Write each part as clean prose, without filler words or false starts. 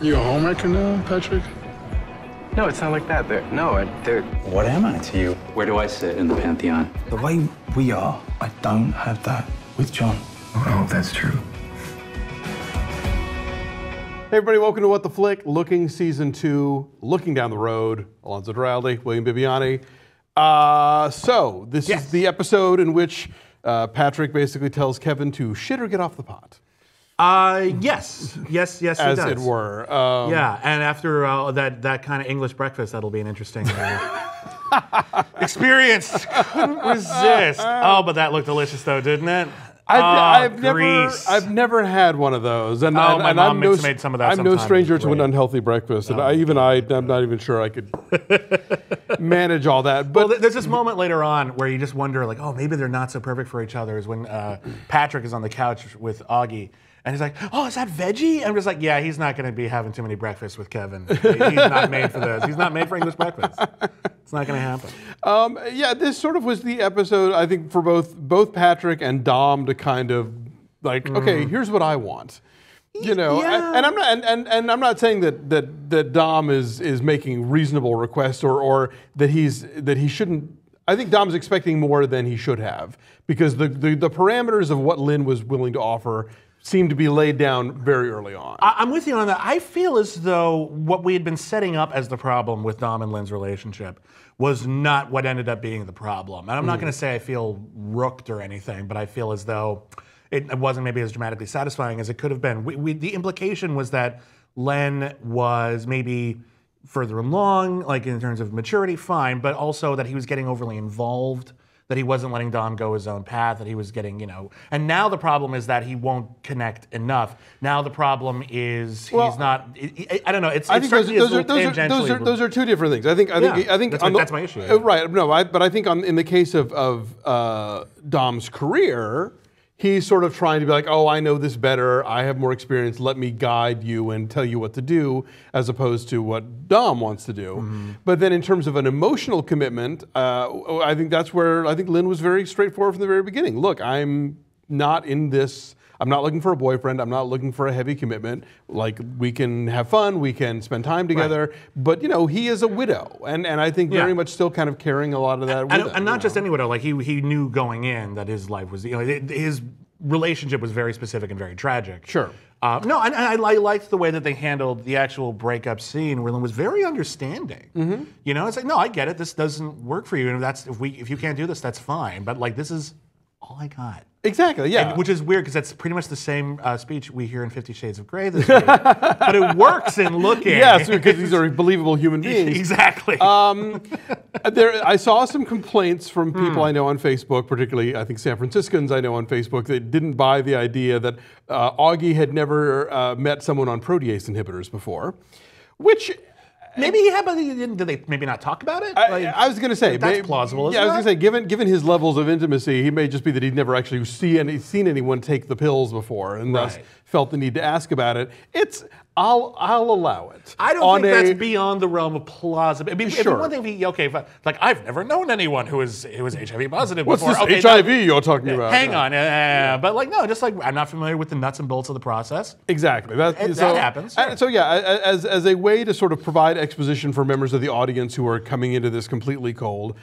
You a homewrecker now, Patrick? No, it's not like that. They're... What am I to you? Where do I sit in the pantheon? The way we are, I don't have that with John. I hope that's true. Hey everybody, welcome to What the Flick, Looking Season 2, Looking Down the Road. Alonso Duralde, William Bibbiani. So, this is the episode in which Patrick basically tells Kevin to shit or get off the pot. Yes, he does. As it were. Yeah, and after that kind of English breakfast, that'll be an interesting experience. Couldn't resist. Oh, but that looked delicious though, didn't it? I've never had one of those, and my mom made some of that. I'm no stranger to an unhealthy breakfast, and I'm not even sure I could manage all that. But well, there's this moment later on where you just wonder, like, oh, maybe they're not so perfect for each other. Is when Patrick is on the couch with Augie. And he's like, oh, is that veggie? I'm just like, yeah, he's not going to be having too many breakfasts with Kevin. He's not made for this. He's not made for English breakfast. It's not going to happen. Yeah, this sort of was the episode, I think, for both Patrick and Dom to kind of like, okay, here's what I want. You know, Yeah. and I'm not saying that Dom is making reasonable requests or that he shouldn't. I think Dom's expecting more than he should have because the parameters of what Lynn was willing to offer seemed to be laid down very early on. I'm with you on that. I feel as though what we had been setting up as the problem with Dom and Lynn's relationship was not what ended up being the problem. And I'm not going to say I feel rooked or anything, but I feel as though it wasn't maybe as dramatically satisfying as it could have been. The implication was that Len was maybe further along, like in terms of maturity, fine, but also that he was getting overly involved, that he wasn't letting Dom go his own path, that he was getting, and now the problem is that he won't connect enough. Now the problem is he's not, I don't know, those are two different things. I think that's my issue. Right, no, but I think in the case of Dom's career, he's sort of trying to be like, oh, I know this better, I have more experience, let me guide you and tell you what to do, as opposed to what Dom wants to do. But then in terms of an emotional commitment, I think that's where I think Lynn was very straightforward from the very beginning. Look, I'm not in this, I'm not looking for a boyfriend, I'm not looking for a heavy commitment. Like, we can have fun, we can spend time together, but he is a widow, and I think very much still kind of carrying a lot of that with him. And not just any widow, like he knew going in that his life was, his relationship was very specific and very tragic. Sure. No, and I liked the way that they handled the actual breakup scene. Where Lynn was very understanding. It's like, no, I get it. This doesn't work for you, and if you can't do this, that's fine. But like, this is all I got. Exactly. Yeah. Which is weird because that's pretty much the same speech we hear in 50 Shades of Grey this week. But it works in Looking. Yes, because these are believable human beings. Exactly. I saw some complaints from people I know on Facebook, particularly I think San Franciscans I know on Facebook, that didn't buy the idea that Augie had never met someone on protease inhibitors before, which... Maybe he had, but did they maybe not talk about it? I was going to say that's plausible. Isn't I was going to say, given his levels of intimacy, he may just be that he'd never actually seen anyone take the pills before, and thus felt the need to ask about it. I'll allow it. I don't think that's beyond the realm of plausibility. It'd be one thing if like I've never known anyone who was HIV positive What's before. This HIV you're talking about? Hang on, but like no, just like I'm not familiar with the nuts and bolts of the process. Exactly, that happens. So as a way to sort of provide exposition for members of the audience who are coming into this completely cold,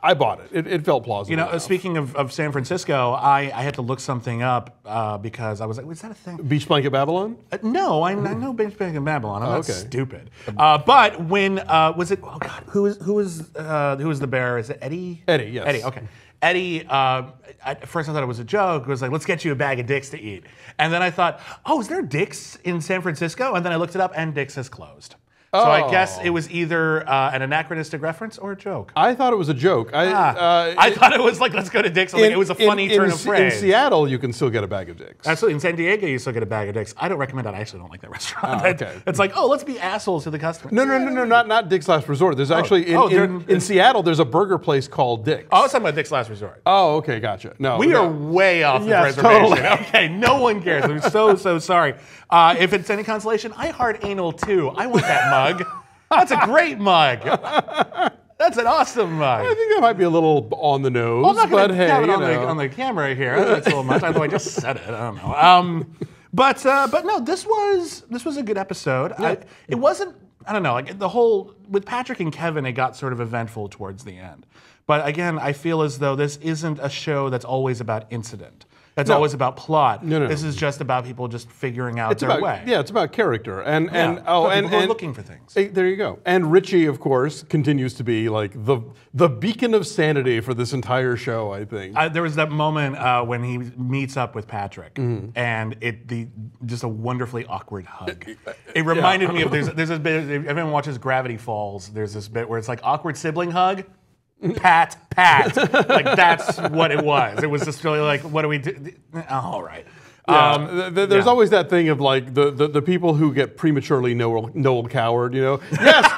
I bought it. It felt plausible. Enough. Speaking of San Francisco, I had to look something up because I was like, was that a thing? Beach Blanket Babylon? No, I know Beach Blanket Babylon. I'm not stupid. But when was it? Oh God, who was the bear? Is it Eddie? Eddie, yes. Eddie. Okay. Eddie. At first I thought it was a joke. It was like, let's get you a bag of Dick's to eat. And then I thought, oh, is there Dick's in San Francisco? And then I looked it up, and Dick's has closed. So I guess it was either an anachronistic reference or a joke. I thought it was a joke. I thought it was like, let's go to Dick's. It was a funny turn of phrase. In Seattle, you can still get a bag of Dick's. Absolutely. In San Diego, you still get a bag of Dick's. I don't recommend that. I actually don't like that restaurant. Okay. It's like, oh, let's be assholes to the customer. No, not Dick's Last Resort. There's actually, in Seattle, there's a burger place called Dick's. Oh, I was talking about Dick's Last Resort. Oh, okay, gotcha. No, we are way off the reservation. Totally. Okay, no one cares. I'm so sorry. If it's any consolation, I heart anal too. I want that mug. That's a great mug. That's an awesome mug. I think that might be a little on the nose, I'm not but hey, have it on the camera here. That's a little much. Although I just said it. I don't know. But no, this was a good episode. It wasn't. I don't know. Like the whole with Patrick and Kevin, it got sort of eventful towards the end. But again, I feel as though this isn't a show that's always about incident. That's always about plot. No. This is just about people just figuring out their way. Yeah, it's about character and people who are looking for things. There you go. And Richie, of course, continues to be like the beacon of sanity for this entire show. I think there was that moment when he meets up with Patrick, and just a wonderfully awkward hug. It reminded me of there's this bit. If everyone watches Gravity Falls, there's this bit where it's like awkward sibling hug. Pat. Like, that's what it was. It was just really like, what do we do? All right. Yeah, there's always that thing of like the people who get prematurely Noel Coward, you know? Yes,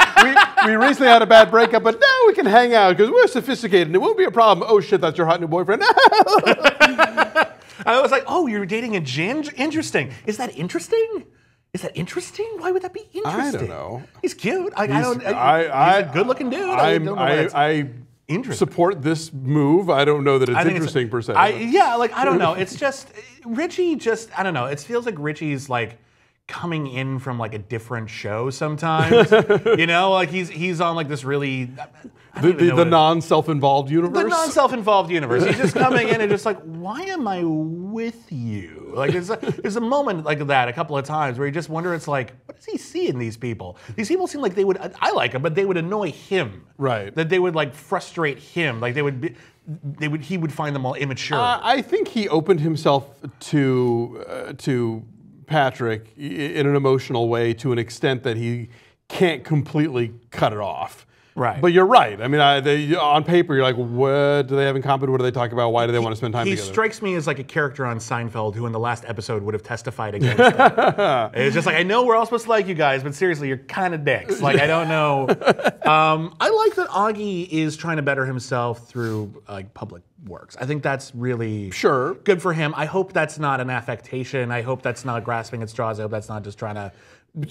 we recently had a bad breakup, but now we can hang out because we're sophisticated and it won't be a problem. Oh shit, that's your hot new boyfriend. I was like, oh, you're dating a Ginge? Interesting. Is that interesting? Is that interesting? Why would that be interesting? I don't know. He's cute. He's a good-looking dude. I support this move. I don't know that it's interesting per se. I don't know. It's just Richie. I don't know. It feels like Richie's like coming in from like a different show sometimes. You know, like he's on like this really the non-self-involved universe. The non-self-involved universe. He's just coming in and just like, why am I with you? Like there's a moment like that a couple of times where you just wonder. It's like, what does he see in these people? These people seem like they would. I like them, but they would annoy him. Right. That they would like frustrate him. Like he would find them all immature. I think he opened himself to Patrick in an emotional way to an extent that he can't completely cut it off. Right. But you're right. I mean, on paper, you're like, what do they have in common? What do they talk about? Why do they want to spend time together? He strikes me as like a character on Seinfeld who in the last episode would have testified against him. It's just like, I know we're all supposed to like you guys, but seriously, you're kind of dicks. Like, I don't know. I like that Augie is trying to better himself through like public works. I think that's really good for him. I hope that's not an affectation. I hope that's not grasping at straws. I hope that's not just trying to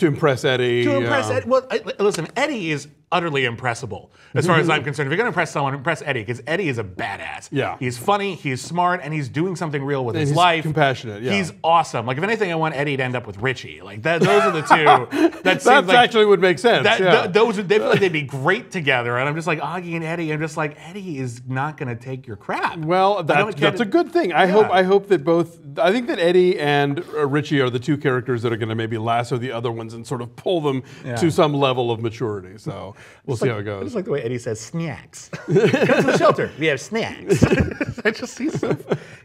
impress Eddie. Eddie. Well, listen, Eddie is utterly impressible as far as I'm concerned. If you're going to impress someone, impress Eddie, because Eddie is a badass. Yeah. He's funny, he's smart, and he's doing something real with his he's life. Compassionate, yeah. He's awesome. Like, if anything, I want Eddie to end up with Richie. Like, those are the two. That actually would make sense. They feel like they'd be great together. And I'm just like, Augie and Eddie, I'm just like, Eddie is not going to take your crap. Well, that's a good thing. I hope that both, I think that Eddie and Richie are the two characters that are going to maybe lasso the other ones and sort of pull them to some level of maturity. So we'll see how it goes. I just like the way Eddie says snacks. Come to the shelter. We have snacks.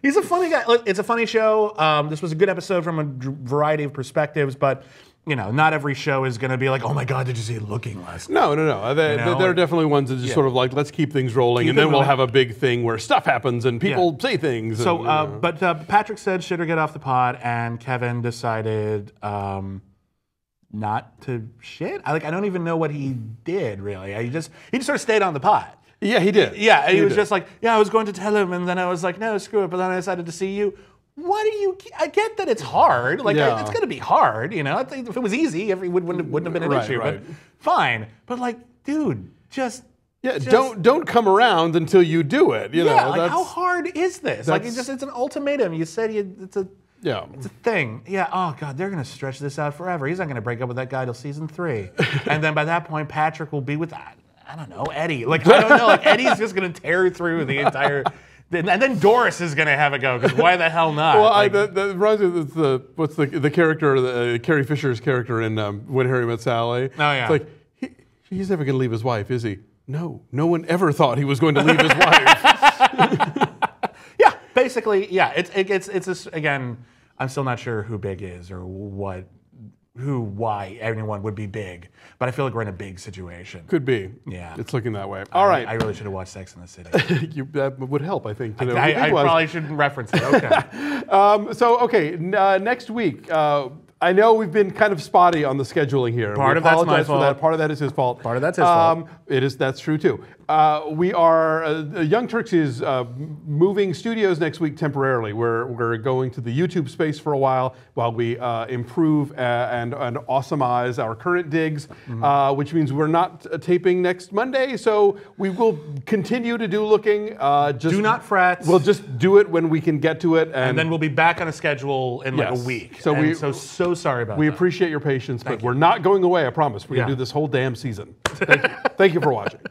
He's a funny guy. Look, it's a funny show. This was a good episode from a variety of perspectives, but you know, not every show is going to be like, oh my God, did you see Looking last night? No. There are definitely ones that just sort of like, let's keep things rolling, and then we'll have a big thing where stuff happens and people say things. So, but Patrick said shit or get off the pod, and Kevin decided not to shit. I don't even know what he did really. He just sort of stayed on the pod. Yeah, he did. Yeah, and he was just like, I was going to tell him, and then I was like, no, screw it. But then I decided to see you. I get that it's hard. Like, it's going to be hard, you know? If it was easy, it wouldn't have been an issue. Right. But fine. But like, dude, don't come around until you do it. You know, like, how hard is this? Like, it's an ultimatum. You said it's a thing. Yeah. Oh God, they're gonna stretch this out forever. He's not gonna break up with that guy till season 3, and then by that point, Patrick will be with that. I don't know, Eddie. Like, I don't know. Like, Eddie's just gonna tear through the entire. And then Doris is gonna have a go, because why the hell not? Well, what's the character, Carrie Fisher's character in When Harry Met Sally? Oh yeah. It's like he's never gonna leave his wife, is he? No one ever thought he was going to leave his wife. Yeah, basically, yeah. It's again. I'm still not sure who big is or why anyone would be big, but I feel like we're in a big situation. Could be. Yeah. It's looking that way. All right. I really should have watched Sex and the City. That would help, I think. To know I probably shouldn't reference it. Okay. Next week, I know we've been kind of spotty on the scheduling here. Part of that's my fault. Part of that is his fault. Part of that's his fault. That's true too. We are Young Turks is moving studios next week temporarily. We're going to the YouTube space for a while we improve and awesomeize our current digs, which means we're not taping next Monday. So we will continue to do looking. Do not fret. We'll just do it when we can get to it, and then we'll be back on a schedule in like a week. So so sorry about that. We appreciate your patience, but we're not going away. I promise. We're gonna do this whole damn season. Thank you for watching.